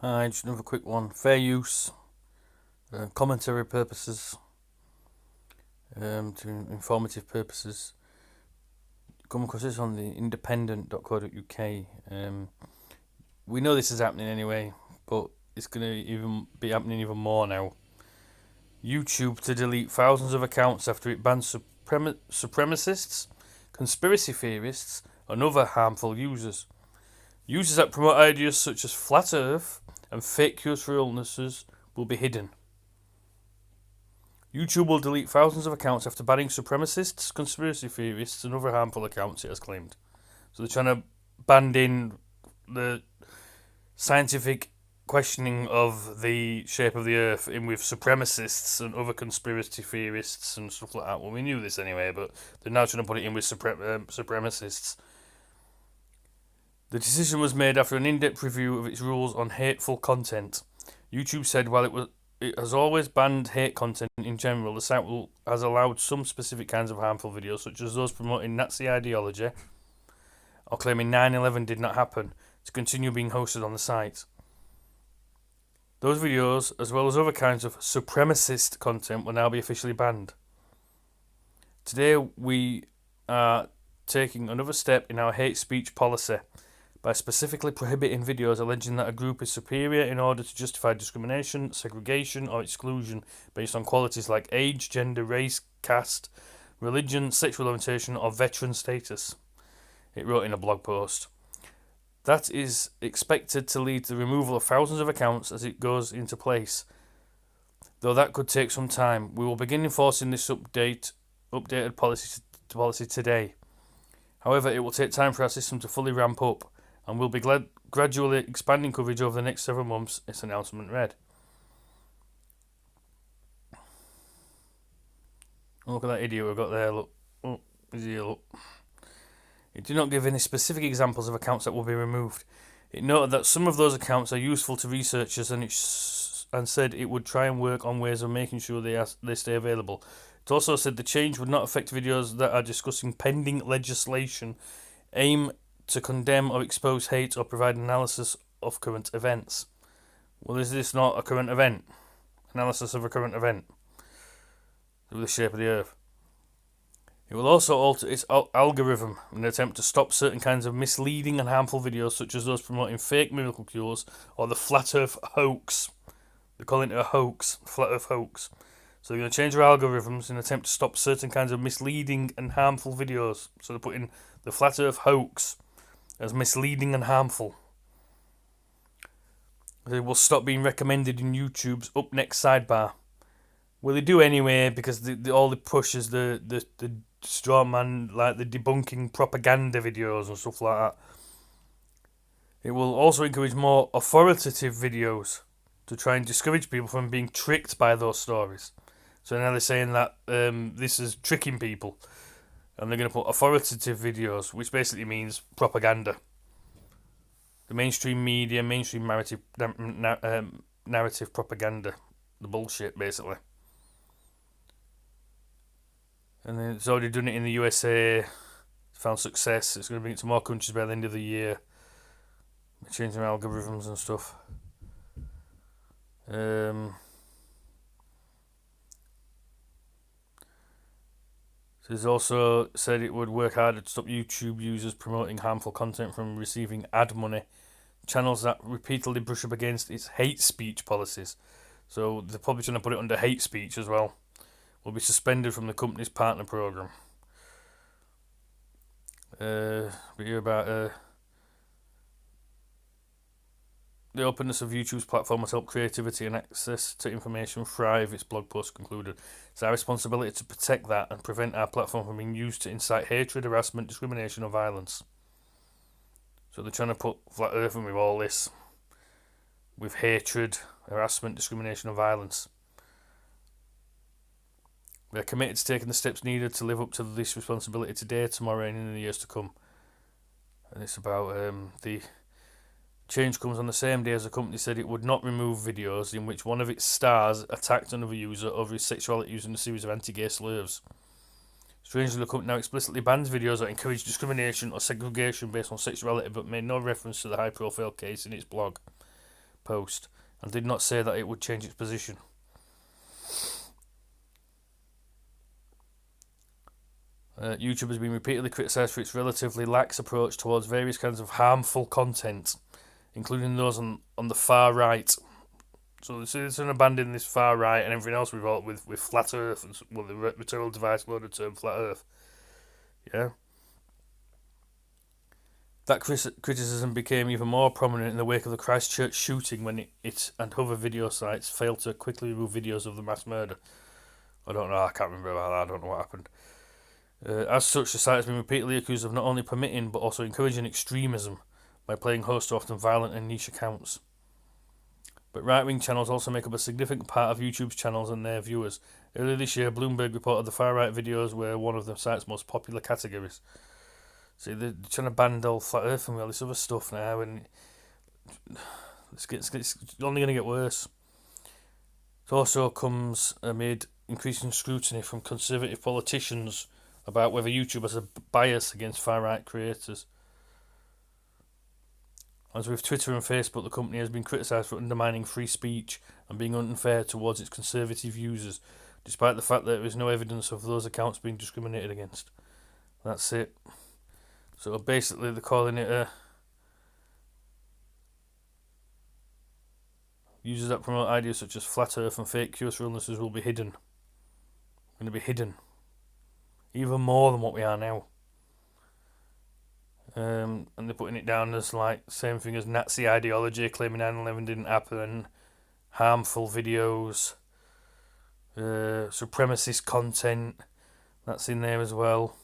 Hi, just another quick one. Fair use, commentary purposes, to informative purposes. Come across this on the independent.co.uk. We know this is happening anyway, but it's going to even be happening even more now. YouTube to delete thousands of accounts after it bans supremacists, conspiracy theorists, and other harmful users. Users that promote ideas such as flat Earth and fake cures for illnesses will be hidden. YouTube will delete thousands of accounts after banning supremacists, conspiracy theorists, and other harmful accounts, it has claimed. So they're trying to ban in the scientific questioning of the shape of the Earth in with supremacists and other conspiracy theorists and stuff like that. Well, we knew this anyway, but they're now trying to put it in with supremacists. The decision was made after an in-depth review of its rules on hateful content. YouTube said while it has always banned hate content in general, the site has allowed some specific kinds of harmful videos, such as those promoting Nazi ideology or claiming 9/11 did not happen, to continue being hosted on the site. Those videos, as well as other kinds of supremacist content, will now be officially banned. Today we are taking another step in our hate speech policy by specifically prohibiting videos alleging that a group is superior in order to justify discrimination, segregation, or exclusion based on qualities like age, gender, race, caste, religion, sexual orientation, or veteran status, it wrote in a blog post. That is expected to lead to the removal of thousands of accounts as it goes into place. Though that could take some time, we will begin enforcing this updated policy today. However, it will take time for our system to fully ramp up, and we'll be gradually expanding coverage over the next several months, its announcement read. Oh, look at that idiot we've got there, look. Oh, his ear, look. It did not give any specific examples of accounts that will be removed. It noted that some of those accounts are useful to researchers and said it would try and work on ways of making sure they stay available. It also said the change would not affect videos that are discussing pending legislation aimed to condemn or expose hate or provide analysis of current events. Well, is this not a current event? Analysis of a current event with the shape of the Earth. It will also alter its algorithm in an attempt to stop certain kinds of misleading and harmful videos, such as those promoting fake miracle cures or the flat Earth hoax. They're calling it a hoax, flat Earth hoax. So they're going to change their algorithms in an attempt to stop certain kinds of misleading and harmful videos. So they're putting the flat Earth hoax as misleading and harmful. They will stop being recommended in YouTube's up next sidebar. Well, they do anyway, because all they push is the straw man, like the debunking propaganda videos and stuff like that. It will also encourage more authoritative videos to try and discourage people from being tricked by those stories. So now they're saying that this is tricking people, and they're going to put authoritative videos, which basically means propaganda. The mainstream media, mainstream narrative propaganda, the bullshit, basically. And then it's already done it in the USA, found success. It's going to bring it to more countries by the end of the year. They're changing algorithms and stuff. It's also said it would work harder to stop YouTube users promoting harmful content from receiving ad money. Channels that repeatedly brush up against its hate speech policies. So they're probably trying to put it under hate speech as well. Will be suspended from the company's partner program. We hear about the openness of YouTube's platform has helped creativity and access to information thrive, its blog post concluded. It's our responsibility to protect that and prevent our platform from being used to incite hatred, harassment, discrimination or violence. So they're trying to put flat earth in with all this, with hatred, harassment, discrimination and violence. We are committed to taking the steps needed to live up to this responsibility today, tomorrow and in the years to come. And it's about the change comes on the same day as the company said it would not remove videos in which one of its stars attacked another user over his sexuality using a series of anti-gay slurs. Strangely, the company now explicitly bans videos that encourage discrimination or segregation based on sexuality, but made no reference to the high-profile case in its blog. post and did not say that it would change its position. YouTube has been repeatedly criticised for its relatively lax approach towards various kinds of harmful content, including those on the far right. So it's going to abandon this far right and everything else with flat Earth and the rhetorical device loaded term flat Earth. Yeah. That criticism became even more prominent in the wake of the Christchurch shooting when it and other video sites failed to quickly remove videos of the mass murder. I don't know, I can't remember about that, I don't know what happened. As such, the site has been repeatedly accused of not only permitting but also encouraging extremism by playing host to often violent and niche accounts. But right-wing channels also make up a significant part of YouTube's channels and their viewers. Earlier this year, Bloomberg reported the far-right videos were one of the site's most popular categories. See, they're trying to ban all flat Earth and all this other stuff now, and it's only going to get worse. It also comes amid increasing scrutiny from conservative politicians about whether YouTube has a bias against far-right creators. As with Twitter and Facebook, the company has been criticised for undermining free speech and being unfair towards its conservative users, despite the fact that there is no evidence of those accounts being discriminated against. That's it. So basically they're calling it users that promote ideas such as flat Earth and fake cures for illnesses will be hidden. Going to be hidden. Even more than what we are now. And they're putting it down as like same thing as Nazi ideology, claiming 9/11 didn't happen, harmful videos, supremacist content, that's in there as well.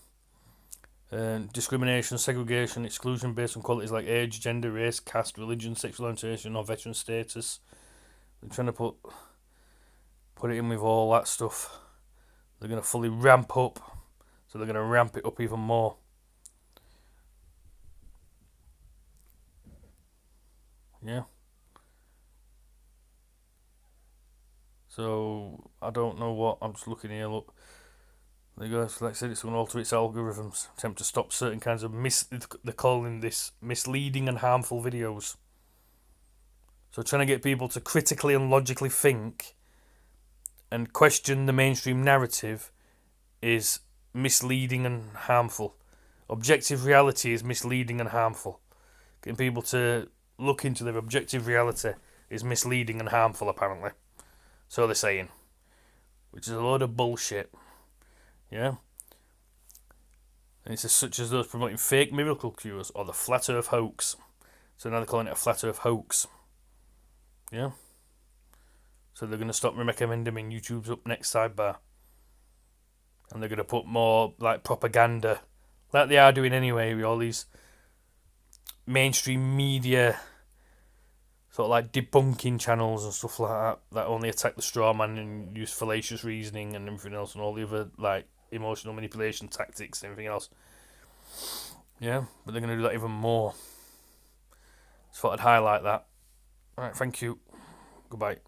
Discrimination, segregation, exclusion based on qualities like age, gender, race, caste, religion, sexual orientation, or veteran status. They're trying to put it in with all that stuff. They're going to fully ramp up, so they're going to ramp it up even more. Yeah. So I don't know what. I'm just looking here. Look. They go, like I said, it's going to alter its algorithms, attempt to stop certain kinds of they're calling this misleading and harmful videos. So trying to get people to critically and logically think and question the mainstream narrative is misleading and harmful. Objective reality is misleading and harmful. Getting people to look into their objective reality is misleading and harmful, apparently. So they're saying. Which is a load of bullshit. Yeah? And it's such as those promoting fake miracle cures or the flat Earth hoax. So now they're calling it a flat Earth hoax. Yeah? So they're going to stop recommending them in YouTube's up next sidebar. And they're going to put more like propaganda, like they are doing anyway with all these mainstream media sort of like debunking channels and stuff like that only attack the straw man and use fallacious reasoning and everything else and all the other like emotional manipulation tactics and everything else. Yeah, but they're going to do that even more. Just thought I'd highlight that. Alright, thank you. Goodbye.